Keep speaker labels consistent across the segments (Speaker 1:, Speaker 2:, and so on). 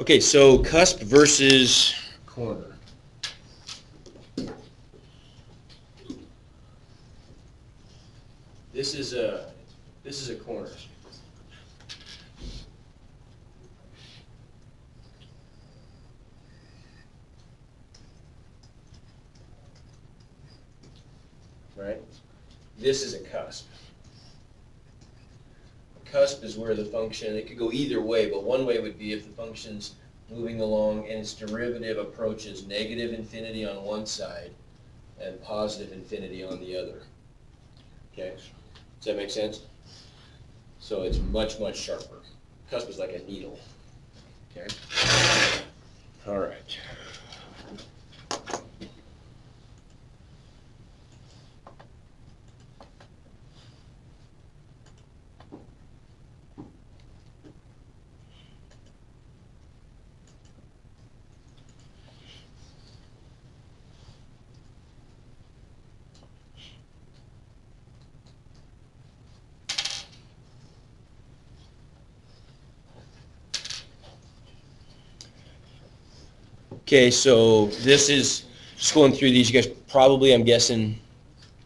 Speaker 1: Okay, so cusp versus corner. This is a corner. Right? This is a cusp. A cusp is where the function, it could go either way, but one way would be if the function's moving along and its derivative approaches negative infinity on one side and positive infinity on the other. Okay? Does that make sense? So it's much, much sharper. Cusp is like a needle. Okay? All right. Okay, so this is just going through these. You guys probably, I'm guessing,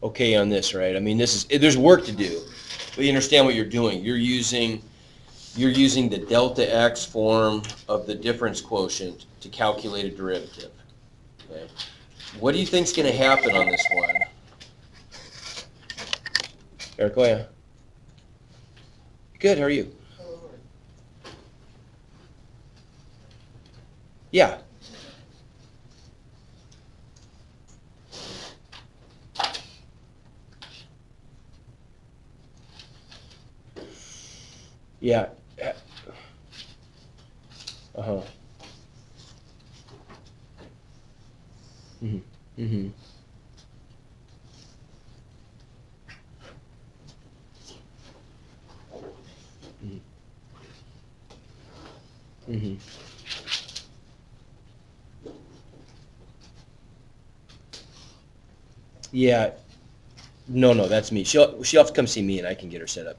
Speaker 1: okay on this, right? I mean, there's work to do, but you understand what you're doing. You're using the delta x form of the difference quotient to calculate a derivative. Okay. What do you think's going to happen on this one? Eric, go ahead. Good. How are you? Yeah. Yeah. Uh-huh. Mm-hmm. Mm-hmm. Mm-hmm. Yeah. No, that's me. She'll have to come see me and I can get her set up.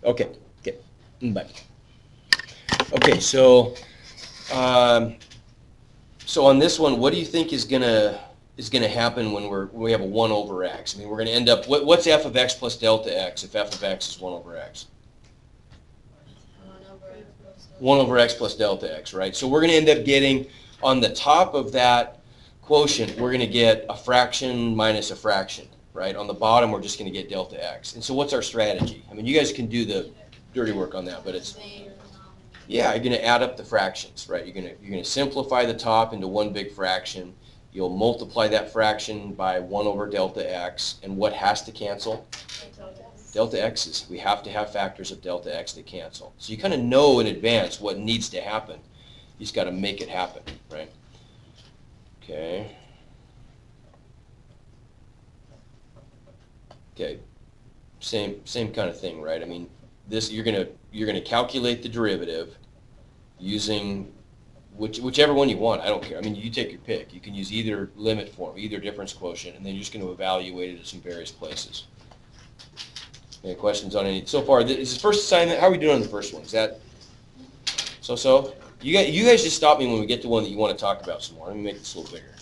Speaker 1: Okay. Okay. Bye. Okay, um, so on this one, what do you think is gonna happen when we have a 1 over x? I mean, we're gonna end up, what's f of x plus delta x if f of x is 1 over x? 1 over x plus delta x, right? So we're gonna end up getting, on the top of that quotient, we're gonna get a fraction minus a fraction, right? On the bottom, we're just gonna get delta x. And so what's our strategy? I mean, you guys can do the dirty work on that, but yeah, you're going to add up the fractions, right? You're going to simplify the top into one big fraction. You'll multiply that fraction by 1 over delta x, and what has to cancel? Delta x's. We have to have factors of delta x that cancel. So you kind of know in advance what needs to happen. You just got to make it happen, right? Okay. Okay. Same kind of thing, right? I mean, this you're gonna calculate the derivative using whichever one you want. I don't care. I mean, you take your pick. You can use either limit form, either difference quotient, and then you're just going to evaluate it at some various places. Any questions on any? So far, this is the first assignment. How are we doing on the first one? Is that so? You guys just stop me when we get to one that you want to talk about some more. Let me make this a little bigger.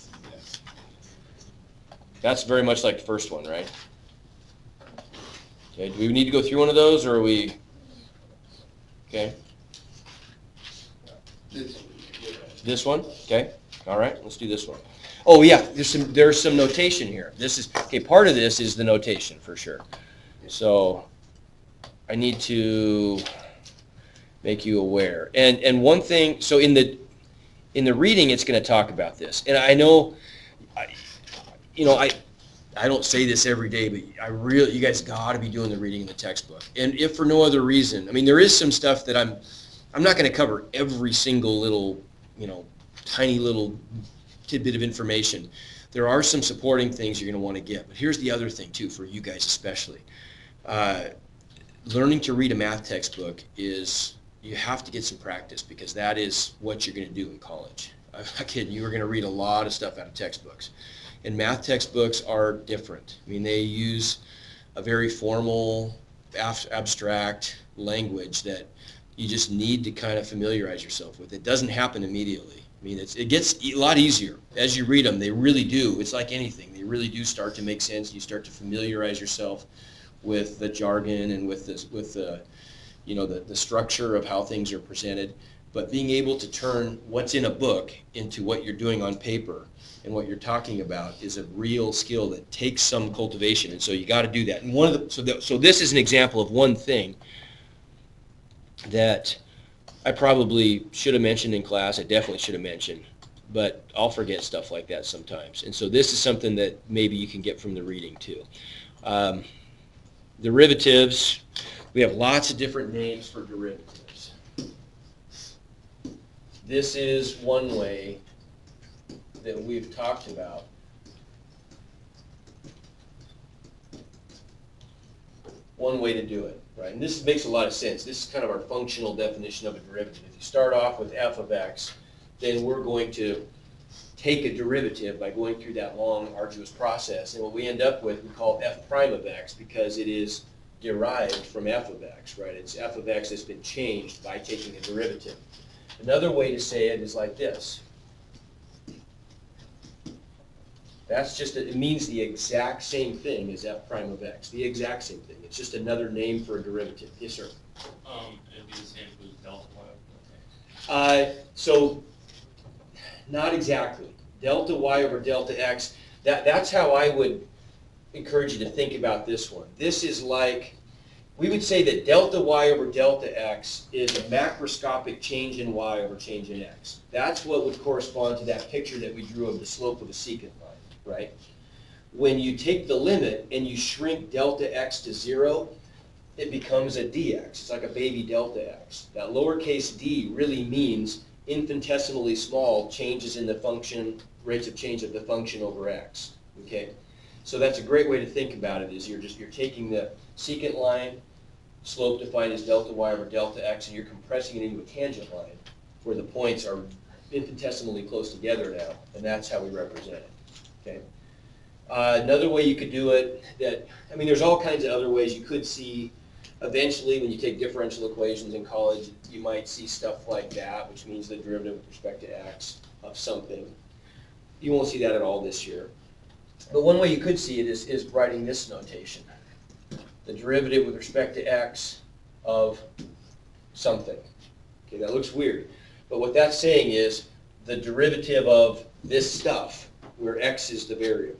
Speaker 1: That's very much like the first one, right? Okay. Do we need to go through one of those, or are we? Okay. This one? Okay. All right. Let's do this one. Oh yeah, there's some notation here. This is okay. Part of this is the notation for sure. So I need to make you aware. And one thing. So in the reading, it's going to talk about this. And I know, I don't say this every day, but you guys got to be doing the reading in the textbook. And if for no other reason, I mean, there is some stuff that I'm not going to cover every single little, tiny little tidbit of information. There are some supporting things you're going to want to get. But here's the other thing, too, for you guys especially. Learning to read a math textbook is, you have to get some practice because that is what you're going to do in college. I'm not kidding. You are going to read a lot of stuff out of textbooks. And math textbooks are different. I mean, they use a very formal, abstract language that You just need to kind of familiarize yourself with it. It doesn't happen immediately. I mean, it gets a lot easier as you read them. They really do. It's like anything. They really do start to make sense. You start to familiarize yourself with the jargon and with the structure of how things are presented. But being able to turn what's in a book into what you're doing on paper and what you're talking about is a real skill that takes some cultivation. And so you got to do that. And so this is an example of one thing that I probably should have mentioned in class. I definitely should have mentioned, but I'll forget stuff like that sometimes. And so this is something that maybe you can get from the reading too. Derivatives, we have lots of different names for derivatives. This is one way that we've talked about. One way to do it, right? And this makes a lot of sense. This is kind of our functional definition of a derivative. If you start off with f of x, then we're going to take a derivative by going through that long, arduous process. And what we end up with, we call f prime of x because it is derived from f of x, right? It's f of x that's been changed by taking a derivative. Another way to say it is like this. That's just, it means the exact same thing as f prime of x, the exact same thing. It's just another name for a derivative. Yes, sir?
Speaker 2: It'd be the same as delta y.
Speaker 1: So, not exactly. Delta y over delta x, that's how I would encourage you to think about this one. This is like, we would say that delta y over delta x is a macroscopic change in y over change in x. That's what would correspond to that picture that we drew of the slope of a secant line, right? When you take the limit and you shrink delta x to 0, it becomes a dx. It's like a baby delta x. That lowercase d really means infinitesimally small changes in the function, rates of change of the function over x, okay? So that's a great way to think about it, is you're taking the secant line, slope defined as delta y over delta x, and you're compressing it into a tangent line where the points are infinitesimally close together now, and that's how we represent it, okay? Another way you could do it, there's all kinds of other ways you could see. Eventually, when you take differential equations in college, you might see stuff like that, which means the derivative with respect to x of something. You won't see that at all this year. But one way you could see it is writing this notation. The derivative with respect to x of something. Okay, that looks weird. But what that's saying is the derivative of this stuff, where x is the variable.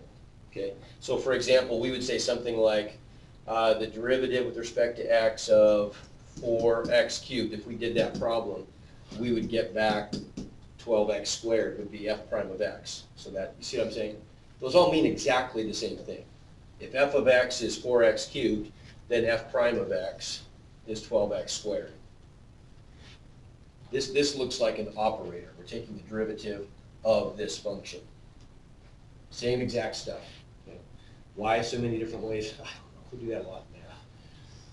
Speaker 1: Okay, so for example, we would say something like the derivative with respect to x of 4x cubed. If we did that problem, we would get back 12x squared would be f prime of x. So that, you see what I'm saying? Those all mean exactly the same thing. If f of x is 4x cubed, then f prime of x is 12x squared. This looks like an operator. We're taking the derivative of this function. Same exact stuff. Okay. Why so many different ways? I don't know. We do that a lot in math.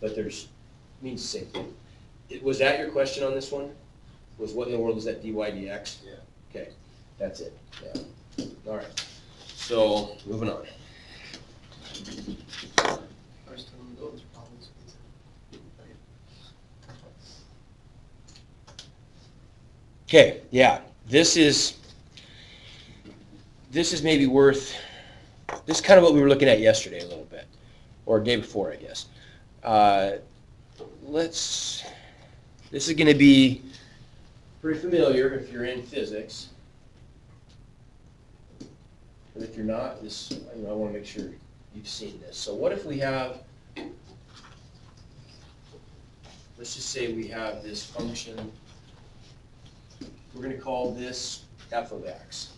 Speaker 1: But it means the same thing. Was that your question on this one? Was what in the world is that dy dx?
Speaker 2: Yeah.
Speaker 1: Okay, that's it. Yeah. All right. So moving on.
Speaker 2: First one, those problems.
Speaker 1: Okay, yeah. This is maybe worth, this is kind of what we were looking at yesterday a little bit, or day before, I guess. This is going to be pretty familiar if you're in physics. But if you're not, I want to make sure you've seen this. So what if we have, let's just say we have this function. We're going to call this f of x.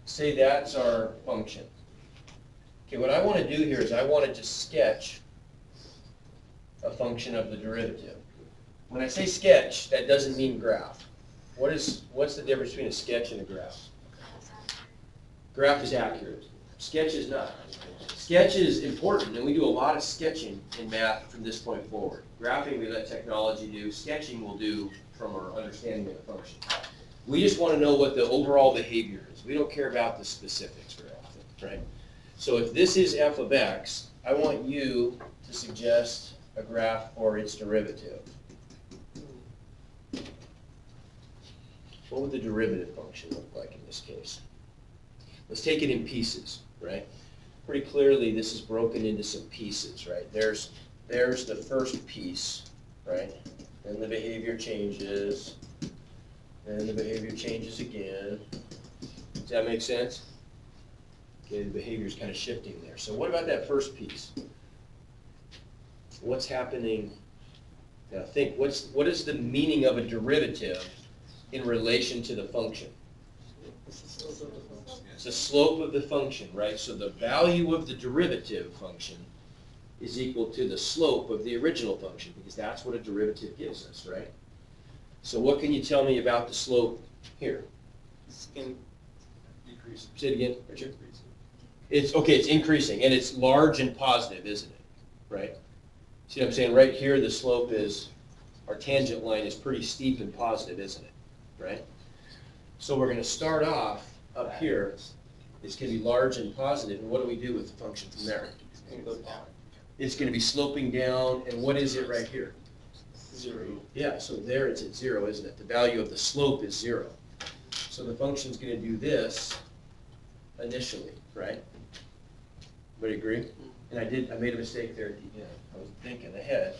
Speaker 1: Say that's our function. Okay, what I want to do here is I want to just sketch a function of the derivative. When I say sketch, that doesn't mean graph. What's the difference between a sketch and a graph? Graph is accurate. Sketch is not. Sketch is important, and we do a lot of sketching in math from this point forward. Graphing we let technology do, sketching we'll do from our understanding of the function. We just want to know what the overall behavior is. We don't care about the specifics very often, right? So if this is f of x, I want you to suggest a graph for its derivative. What would the derivative function look like in this case? Let's take it in pieces, right? Pretty clearly this is broken into some pieces, right? There's the first piece, right? Then the behavior changes, and the behavior changes again. Does that make sense? Okay, the behavior's kind of shifting there. So what about that first piece? What's happening? Now think, what is the meaning of a derivative in relation to the function? It's the slope of the function, right? So the value of the derivative function is equal to the slope of the original function, because that's what a derivative gives us, right? So what can you tell me about the slope here?
Speaker 3: It's going to decrease.
Speaker 1: Say it again, Richard. It's increasing, and it's large and positive, isn't it? Right? See what I'm saying? Right here, the slope is, our tangent line is pretty steep and positive, isn't it? Right? So we're going to start off up here. It's going to be large and positive, and what do we do with the function from there?
Speaker 3: It's going to go down.
Speaker 1: It's going to be sloping down, and what is it right here?
Speaker 3: 0.
Speaker 1: Yeah, so there it's at 0, isn't it? The value of the slope is 0. So the function's going to do this initially, right? Everybody agree? And I made a mistake there at the end. I was thinking ahead.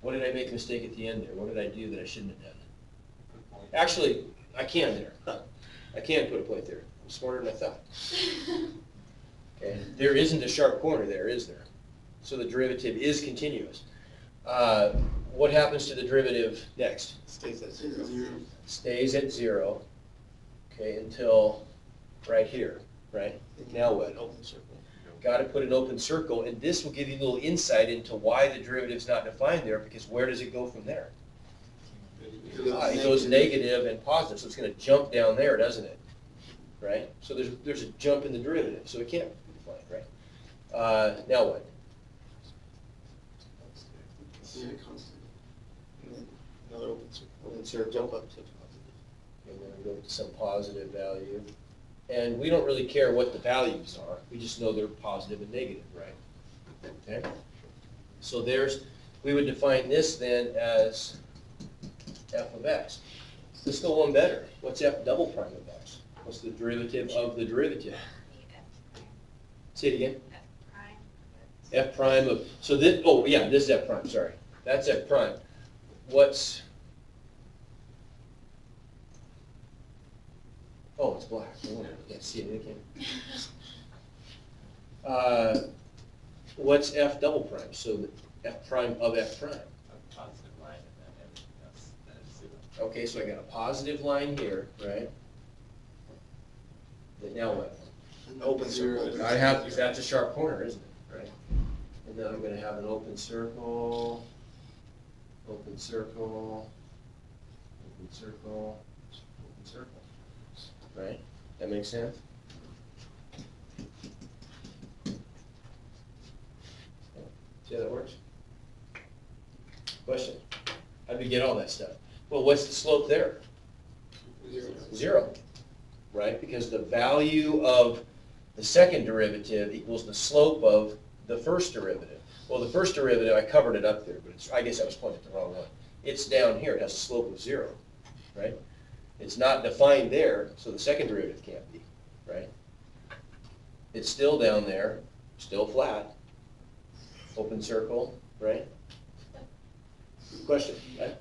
Speaker 1: What did I make a mistake at the end there? What did I do that I shouldn't have done? Actually, I can there. I can put a point there. I'm smarter than I thought. Okay, there isn't a sharp corner there, is there? So the derivative is continuous. What happens to the derivative next?
Speaker 3: Stays at 0.
Speaker 1: Stays at 0, okay, until right here, right? Now what?
Speaker 3: Open circle.
Speaker 1: Got to put an open circle, and this will give you a little insight into why the derivative's not defined there, because where does it go from there? It goes negative and positive, so it's going to jump down there, doesn't it? Right? So there's a jump in the derivative, so it can't be defined, right? Now what?
Speaker 3: Yeah, constant. And then another open circle.
Speaker 1: Open circle.
Speaker 3: Jump up to positive.
Speaker 1: And then we go to some positive value. And we don't really care what the values are. We just know they're positive and negative, right? Okay? So we would define this then as f of x. Let's go one better. What's f double prime of x? What's the derivative of the derivative? Say it again. F prime of, so this, oh yeah, this is f prime, sorry. That's f prime. What's, oh, it's black. No wonder I can't see it again. What's f double prime? So the f prime of f prime.
Speaker 2: A positive line and then that's 0.
Speaker 1: Okay, so I got a positive line here, right? Then now what?
Speaker 3: An open circle.
Speaker 1: I have, that's a sharp corner, isn't it? Right? And then I'm going to have an open circle, open circle, open circle, open circle. Right? That makes sense? See how that works? Question? How do we get all that stuff? Well, what's the slope there?
Speaker 3: 0.
Speaker 1: 0, right? Because the value of the second derivative equals the slope of the first derivative. Well, the first derivative, I covered it up there, but I guess I was pointing at the wrong one. It's down here. It has a slope of 0, right? It's not defined there, so the second derivative can't be, right? It's still down there, still flat, open circle, right? Question, right?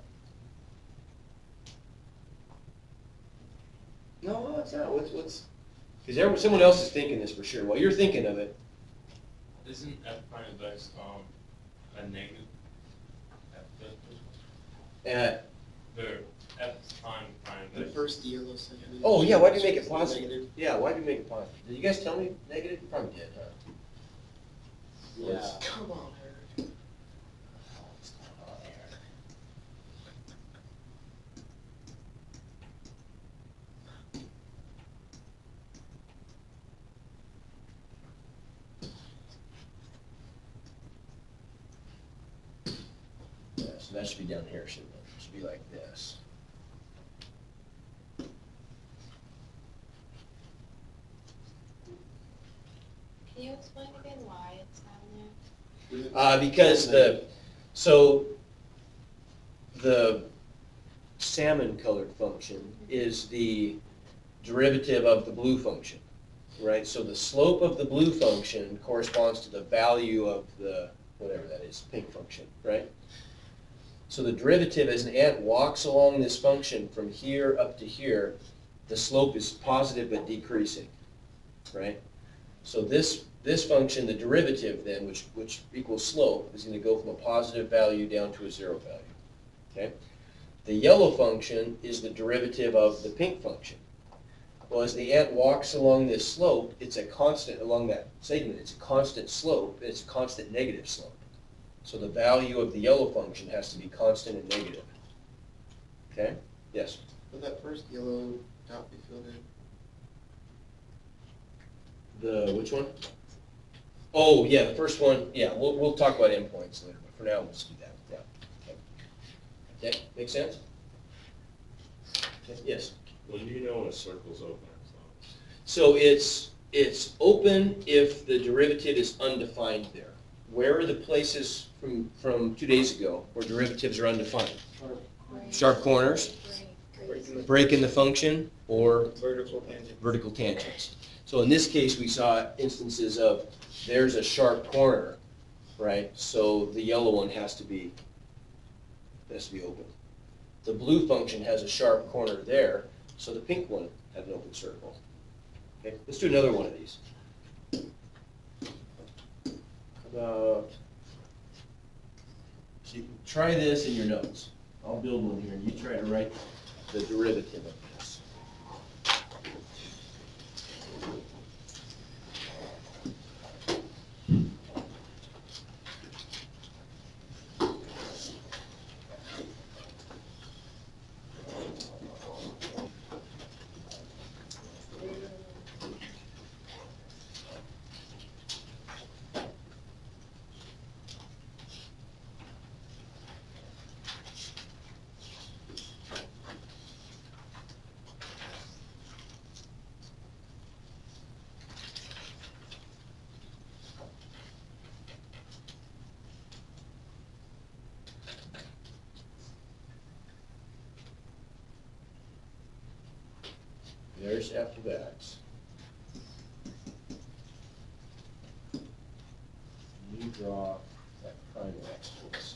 Speaker 1: No, it's not. What's? Because someone else is thinking this for sure. While you're thinking of it,
Speaker 2: Isn't f prime of x a negative?
Speaker 1: at
Speaker 2: The f prime
Speaker 3: The
Speaker 2: of x.
Speaker 3: first yellow segment.
Speaker 1: oh yeah, why'd you make it positive?
Speaker 3: Negative.
Speaker 1: Yeah, why'd you make it positive? Did you guys tell me negative? You probably did, huh?
Speaker 3: Yeah. Come on, Eric.
Speaker 1: What's going on here? So that should be down here, shouldn't it? It should be like this.
Speaker 4: Can you explain again why it's down there?
Speaker 1: Because the salmon colored function is the derivative of the blue function, right? So the slope of the blue function corresponds to the value of the, whatever that is, pink function, right? So the derivative, as an ant walks along this function from here up to here, the slope is positive but decreasing, right? So this function, the derivative then, which equals slope, is going to go from a positive value down to a zero value, okay? The yellow function is the derivative of the pink function. Well, as the ant walks along this slope, it's a constant, along that segment, it's a constant slope, it's a constant negative slope. So the value of the yellow function has to be constant and negative. Okay? Yes?
Speaker 3: Will that first yellow dot be filled in?
Speaker 1: The, which one? Oh, yeah, the first one, yeah, we'll talk about endpoints later, but for now, we'll just do that, yeah. Okay, make sense? Okay, yes?
Speaker 5: When do you know when a circle's open or closed?
Speaker 1: So it's open if the derivative is undefined there. Where are the places from 2 days ago where derivatives are undefined? Sharp corners, break in the function, or
Speaker 3: Vertical tangent.
Speaker 1: vertical tangents. So in this case, we saw instances of there's a sharp corner, right? So the yellow one has to be open. The blue function has a sharp corner there, so the pink one has an open circle. Okay, let's do another one of these. How about, so you can try this in your notes. I'll build one here, and you try to write the derivative of this. There's f of x. You draw that prime x to us.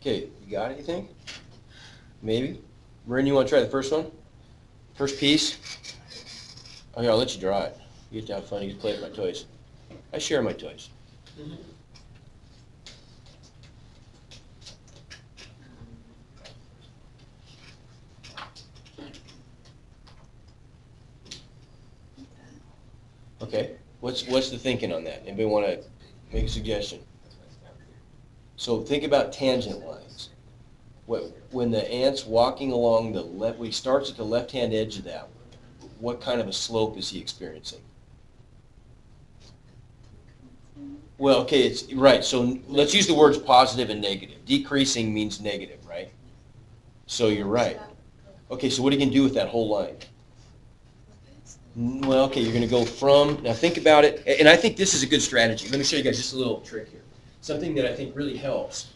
Speaker 1: Okay, you got it, you think? Maybe? Marin, you want to try the first one? First piece? Oh, here, I'll let you draw it. You get to have fun, you get to play with my toys. I share my toys. Okay, what's the thinking on that? Anybody want to make a suggestion? So think about tangent lines. When the ant's walking along the left, when he starts at the left-hand edge of that, what kind of a slope is he experiencing? Well, okay, it's right. So let's use the words positive and negative. Decreasing means negative, right? So you're right. Okay, so what are you going to do with that whole line? Well, okay, you're going to go from, now think about it, and I think this is a good strategy. Let me show you guys just a little trick here. Something that I think really helps,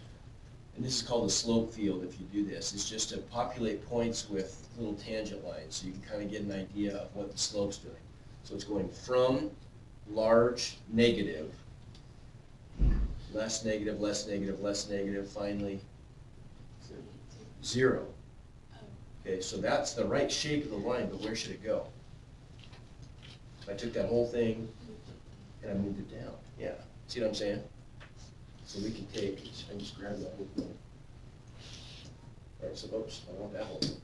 Speaker 1: and this is called the slope field if you do this, is just to populate points with little tangent lines so you can kind of get an idea of what the slope's doing. So it's going from large negative, less negative, less negative, less negative, finally 0. Okay, so that's the right shape of the line, but where should it go? I took that whole thing and I moved it down. Yeah, see what I'm saying? So we can take, I just grab that whole thing. All right, so oops, I want that whole thing.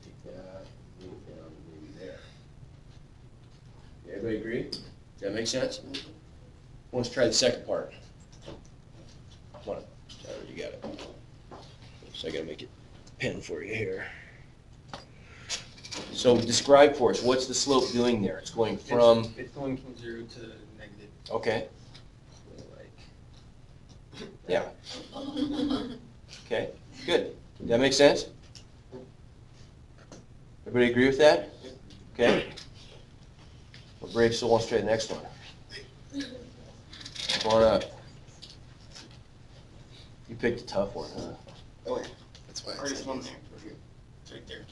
Speaker 1: Take that, move it down, maybe there. Everybody agree? Does that make sense? Let's try the second part. Come on, Tyler, you got it. So I gotta make it pen for you here. So describe for us, what's the slope doing there? It's going from,
Speaker 3: It's going from 0 to negative.
Speaker 1: okay,
Speaker 3: So like.
Speaker 1: yeah. Okay, good. Does that make sense? Everybody agree with that? Okay. Well, Brave still wants to try the next one. Come on up. You picked a tough one, huh?
Speaker 3: Oh yeah, that's why. Hardest one there. It's right there.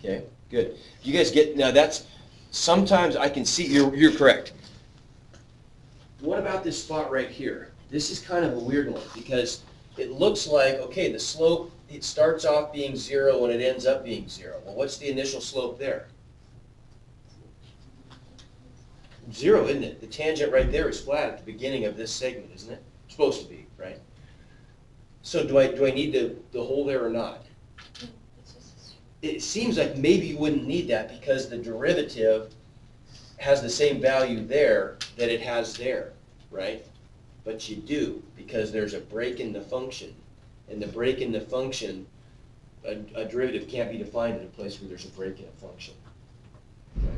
Speaker 1: Okay, good. You guys get, now that's, sometimes I can see, you're correct. What about this spot right here? This is kind of a weird one because it looks like, okay, the slope, it starts off being 0 and it ends up being 0. Well, what's the initial slope there? 0, isn't it? The tangent right there is flat at the beginning of this segment, isn't it? It's supposed to be, right? So do I need the hole there or not? It seems like maybe you wouldn't need that because the derivative has the same value there that it has there, right? But you do, because there's a break in the function. And the break in the function, a derivative can't be defined in a place where there's a break in a function. Right?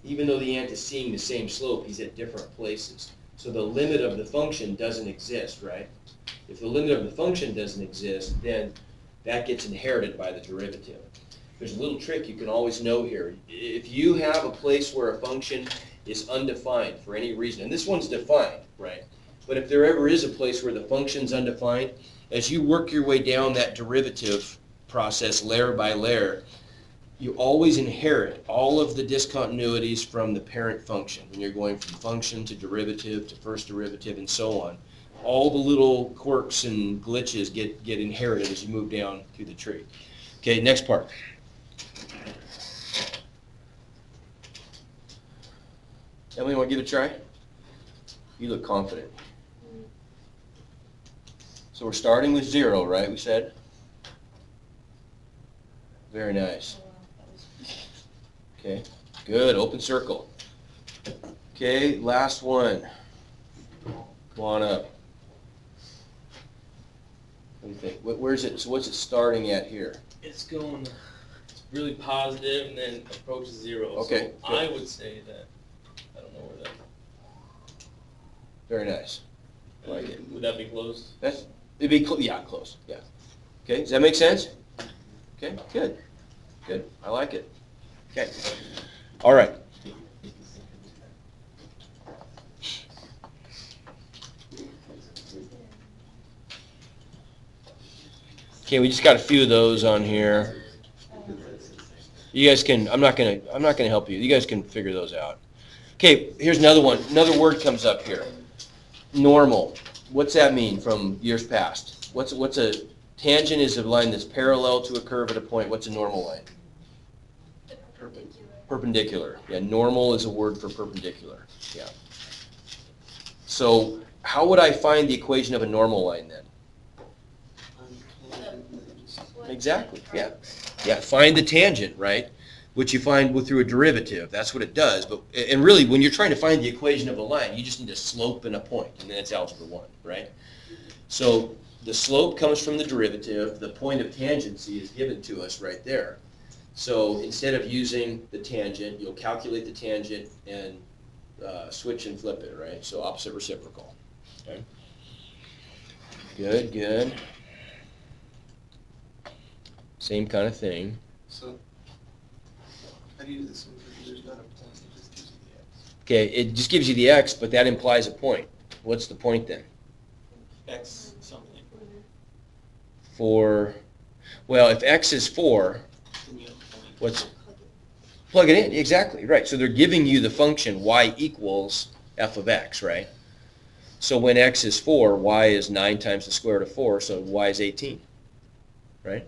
Speaker 1: Even though the ant is seeing the same slope, he's at different places. So the limit of the function doesn't exist, right? If the limit of the function doesn't exist, then that gets inherited by the derivative. There's a little trick you can always know here. If you have a place where a function is undefined for any reason, and this one's defined, right? But if there ever is a place where the function's undefined, as you work your way down that derivative process layer by layer, you always inherit all of the discontinuities from the parent function. When you're going from function to derivative to first derivative and so on, all the little quirks and glitches get inherited as you move down through the tree. Okay, next part. Emily, want to give it a try? You look confident. So we're starting with 0, right, we said? Very nice. Okay, good, open circle. Okay, last one. Come on up. What do you think? Where's it? So what's it starting at here?
Speaker 2: It's going, it's really positive and then approaches 0.
Speaker 1: Okay,
Speaker 2: So
Speaker 1: good.
Speaker 2: I would say that, I don't know where that.
Speaker 1: Very nice. I like it.
Speaker 2: Would that be close?
Speaker 1: It'd be yeah, close. Yeah. Okay, does that make sense? Okay, good. Good. I like it. Okay. All right. Okay, we just got a few of those on here. You guys can, I'm not gonna help you. You guys can figure those out. Okay, here's another one. Another word comes up here. Normal. What's that mean from years past? What's a tangent is a line that's parallel to a curve at a point. What's a normal line? Perpendicular. Yeah, normal is a word for perpendicular. Yeah. So how would I find the equation of a normal line then? Exactly, yeah. Yeah, find the tangent, right? Which you find through a derivative. That's what it does. But and really, when you're trying to find the equation of a line, you just need a slope and a point, and then it's algebra 1, right? So the slope comes from the derivative. The point of tangency is given to us right there. So instead of using the tangent, you'll calculate the tangent and switch and flip it, right? So opposite reciprocal. Okay. Good, good. Same kind of thing.
Speaker 3: So, how do you do this one? Because there's not a point, it just gives you the x.
Speaker 1: Okay, it just gives you the x, but that implies a point. What's the point then?
Speaker 3: X something.
Speaker 1: Well, if x is 4,
Speaker 3: Then you have a point.
Speaker 1: what's, plug it in, exactly, right. So they're giving you the function y equals f of x, right? So when x is 4, y is 9 times the square root of 4, so y is 18, right?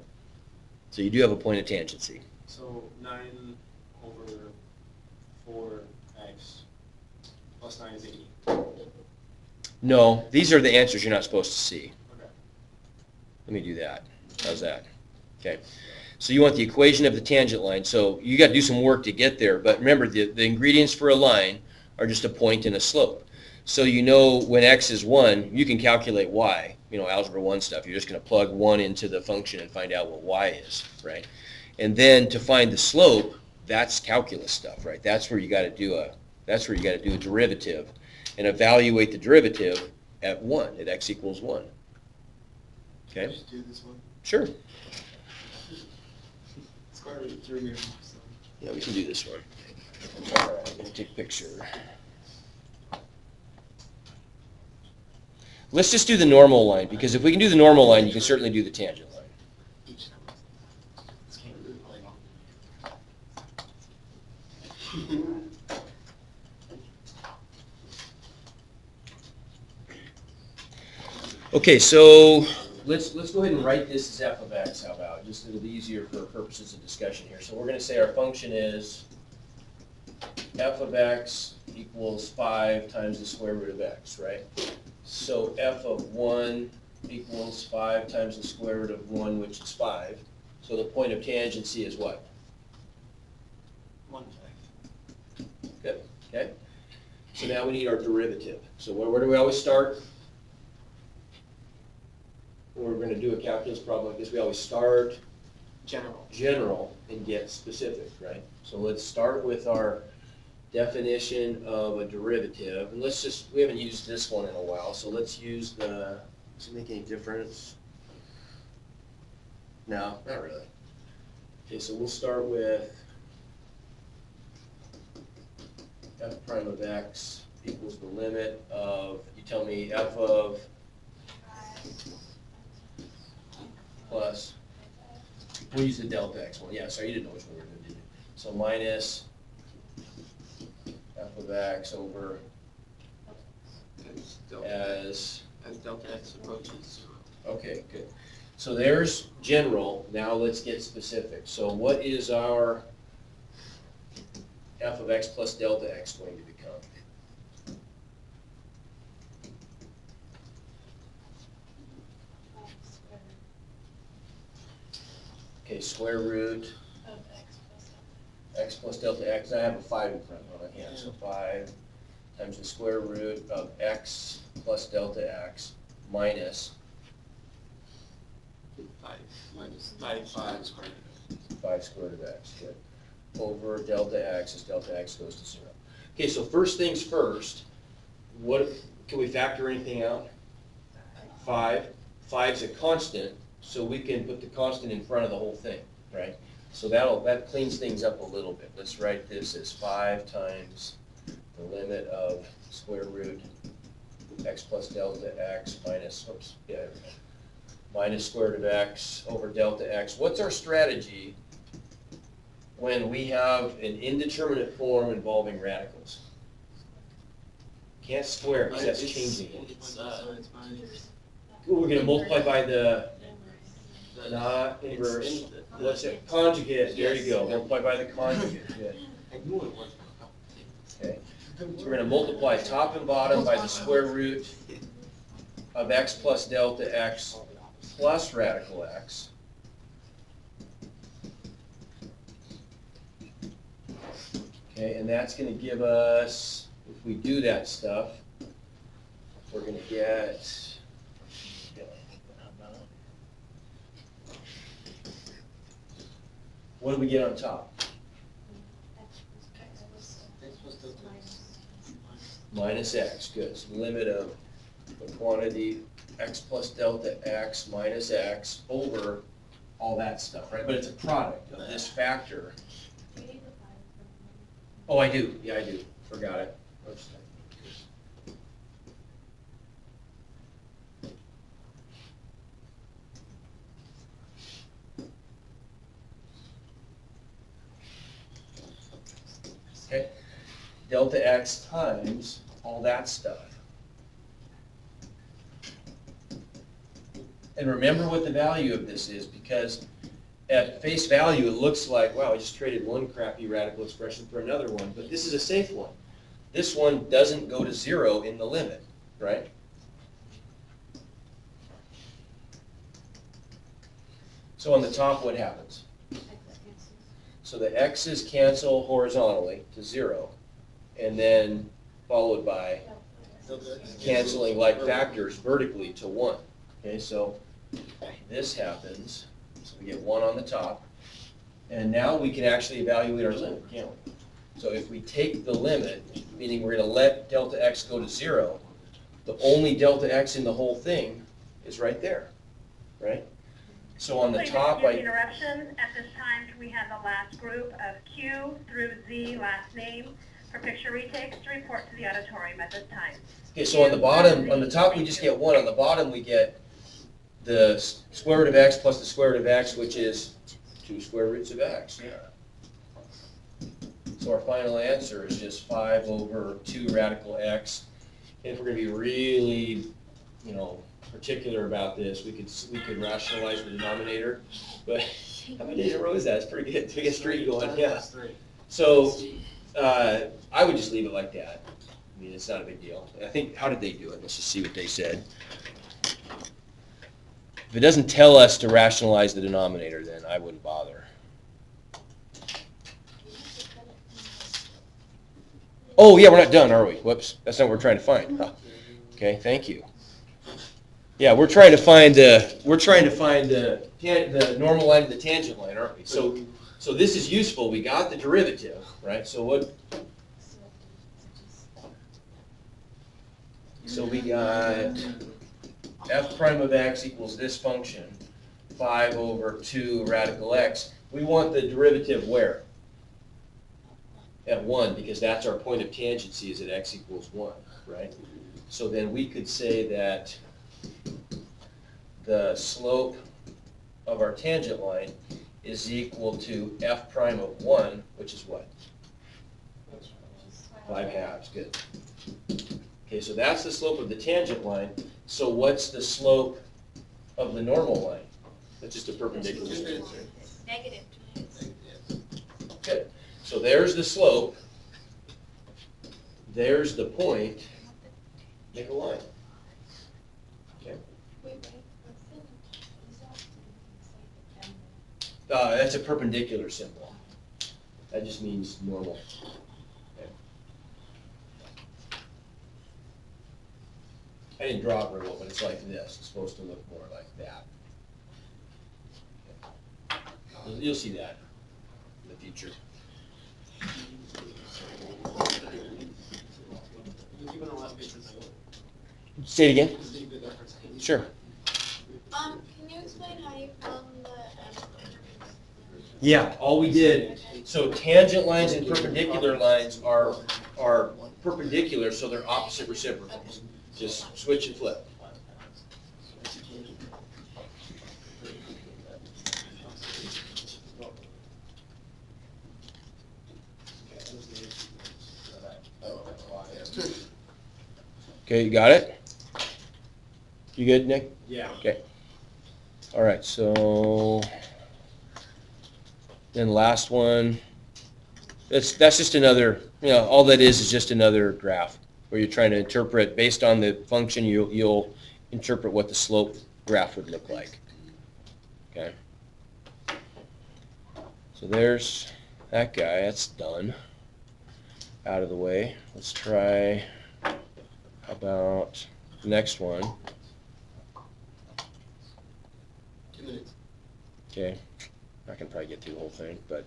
Speaker 1: So you do have a point of tangency.
Speaker 3: So 9 over 4x plus 9 is 80.
Speaker 1: No, these are the answers you're not supposed to see.
Speaker 3: Okay.
Speaker 1: Let me do that. How's that? Okay. So you want the equation of the tangent line. So you got to do some work to get there. But remember, the ingredients for a line are just a point and a slope. So you know when x is 1, you can calculate y. You know, algebra 1 stuff. You're just going to plug 1 into the function and find out what y is, right? And then to find the slope, that's calculus stuff, right? That's where you got to do a derivative and evaluate the derivative at 1, at x equals 1. Okay?
Speaker 3: Just do this one.
Speaker 1: Sure.
Speaker 3: Square root 3 here. So.
Speaker 1: Yeah, we can do this one. All right, I'm going to take a picture. Let's just do the normal line, because if we can do the normal line, you can certainly do the tangent line.
Speaker 3: Each square root.
Speaker 1: Okay, so let's go ahead and write this as f of x, how about? Just it'll be easier for purposes of discussion here. So we're going to say our function is f of x equals 5 times the square root of x, right? So f of 1 equals 5 times the square root of 1, which is 5. So the point of tangency is what?
Speaker 3: 1/5.
Speaker 1: Good, okay? So now we need our derivative. So where do we always start? When we're going to do a calculus problem like this, we always start general and get specific, right? So let's start with our definition of a derivative. And we haven't used this one in a while, so let's use does it make any difference? No, not really. Okay, so we'll start with f prime of x equals the limit of, you tell me, f of plus, we'll use the delta x one. Yeah, sorry, you didn't know which one we were going to do. So minus f of x over as
Speaker 3: delta x approaches 0.
Speaker 1: okay, good. So there's general. Now let's get specific. So what is our f of x plus delta x going to become? Okay, square root
Speaker 4: Of
Speaker 1: x plus delta x. I have a 5 in front of my hand, so 5 times the square root of x plus delta x minus
Speaker 3: 5 minus 5 square root.
Speaker 1: 5 square root of x, good. Over delta x as delta x goes to 0. Okay, so first things first, what can we factor anything out? 5. 5's a constant, so we can put the constant in front of the whole thing, right? So that cleans things up a little bit. Let's write this as 5 times the limit of square root x plus delta x minus, oops, yeah, minus square root of x over delta x. What's our strategy when we have an indeterminate form involving radicals? Can't square because that's changing it.
Speaker 3: It's minus.
Speaker 1: Ooh, we're going to multiply by the not inverse. What's it? Conjugate. There you go. Multiply by the conjugate. Good.
Speaker 3: I knew it was.
Speaker 1: Okay. So we're going to multiply top and bottom by the square root of x plus delta x plus radical x. Okay, and that's going to give us, if we do that stuff, we're going to get, what do we get on top? Minus x, good. So the limit of the quantity x plus delta x minus x over all that stuff, right? But it's a product of this factor. Oh, I do. Yeah, I do. Forgot it. Oops. Okay. Delta x times all that stuff. And remember what the value of this is, because at face value, it looks like, wow, I just traded one crappy radical expression for another one, but this is a safe one. This one doesn't go to 0 in the limit, right? So on the top, what happens? So the x's cancel horizontally to 0, and then followed by canceling like factors vertically to 1. Okay, so this happens. So we get 1 on the top. And now we can actually evaluate our limit, can't we? So if we take the limit, meaning we're going to let delta x go to 0, the only delta x in the whole thing is right there, right? So on the top,
Speaker 6: interruption. At this time, we have the last group of Q through Z last name for picture retakes to report to the auditorium at this time.
Speaker 1: Okay, so on the bottom, on the top we just get 1. On the bottom we get the square root of x plus the square root of x, which is 2 square roots of x. Yeah. So our final answer is just 5 over 2 radical x. And if we're going to be really, particular about this, we could rationalize the denominator. But how many days in a row is that? It's pretty good. We get streak going. Yeah. So I would just leave it like that. I mean, it's not a big deal. I think, how did they do it? Let's just see what they said. If it doesn't tell us to rationalize the denominator, then I wouldn't bother. Oh, yeah, we're not done, are we? Whoops, that's not what we're trying to find. Huh. Okay, thank you. Yeah, we're trying to find the normal line and the tangent line, aren't we? So this is useful. We got the derivative, right? So what? So we got f prime of x equals this function, 5 over 2 radical x. We want the derivative where? At 1, because that's our point of tangency is at x equals 1, right? So then we could say that the slope of our tangent line is equal to f prime of 1, which is what? 5 halves, good. Okay, so that's the slope of the tangent line. So what's the slope of the normal line? That's just a perpendicular slope.
Speaker 4: Negative.
Speaker 1: Good. So there's the slope. There's the point. Make a line. Okay. That's a perpendicular symbol. That just means normal. Okay. I didn't draw it very well, but it's like this. It's supposed to look more like that. Okay. You'll see that in the future. Say it again. Sure.
Speaker 4: Can you explain how you found the
Speaker 1: Yeah, all we did, so tangent lines and perpendicular lines are perpendicular, so they're opposite reciprocals. Just switch and flip. Okay, you got it? You good, Nick?
Speaker 5: Yeah.
Speaker 1: All right, so then last one, that's just another, all that is just another graph where you're trying to interpret, based on the function, you'll interpret what the slope graph would look like. Okay. So there's that guy, that's done. Out of the way. Let's try, how about the next one?
Speaker 3: 2 minutes.
Speaker 1: Okay. I can probably get through the whole thing, but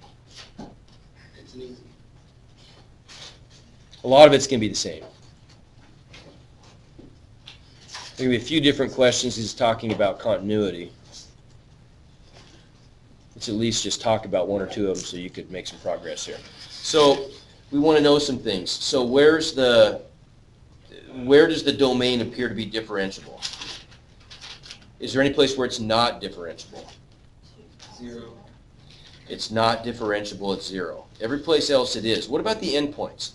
Speaker 3: It's an easy.
Speaker 1: a lot of it's going to be the same. There will be a few different questions. He's talking about continuity. Let's at least just talk about one or two of them so you could make some progress here. So we want to know some things. So where does the domain appear to be differentiable? Is there any place where it's not differentiable?
Speaker 3: 0.
Speaker 1: It's not differentiable at 0. Every place else it is. What about the endpoints?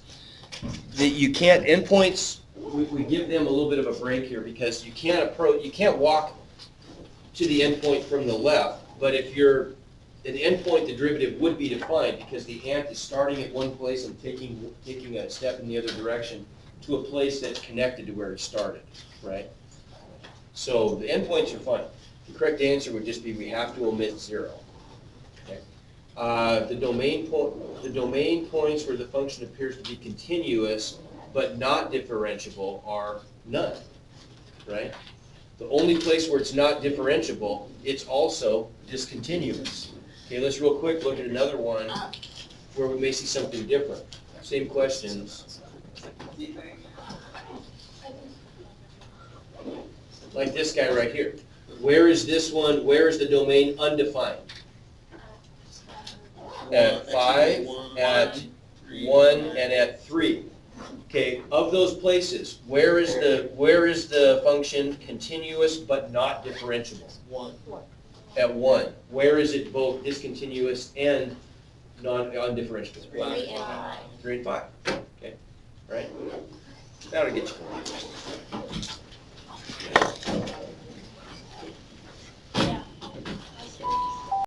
Speaker 1: You can't, endpoints, we give them a little bit of a break here because you can't walk to the endpoint from the left, but if you're at the endpoint, the derivative would be defined because the ant is starting at one place and taking a step in the other direction to a place that's connected to where it started, right? So the endpoints are fine. The correct answer would just be we have to omit 0. Okay. The domain points where the function appears to be continuous but not differentiable are none, right? The only place where it's not differentiable, it's also discontinuous. Okay, let's real quick look at another one where we may see something different. Same questions. Like this guy right here. Where is this one? Where is the domain undefined? At 5, at 1, and at 3. Okay, of those places, where is the function continuous but not differentiable?
Speaker 3: 1.
Speaker 1: At 1. Where is it both discontinuous and undifferentiable?
Speaker 4: 3 and 5.
Speaker 1: 3 and 5. Okay, right? That'll get you confused.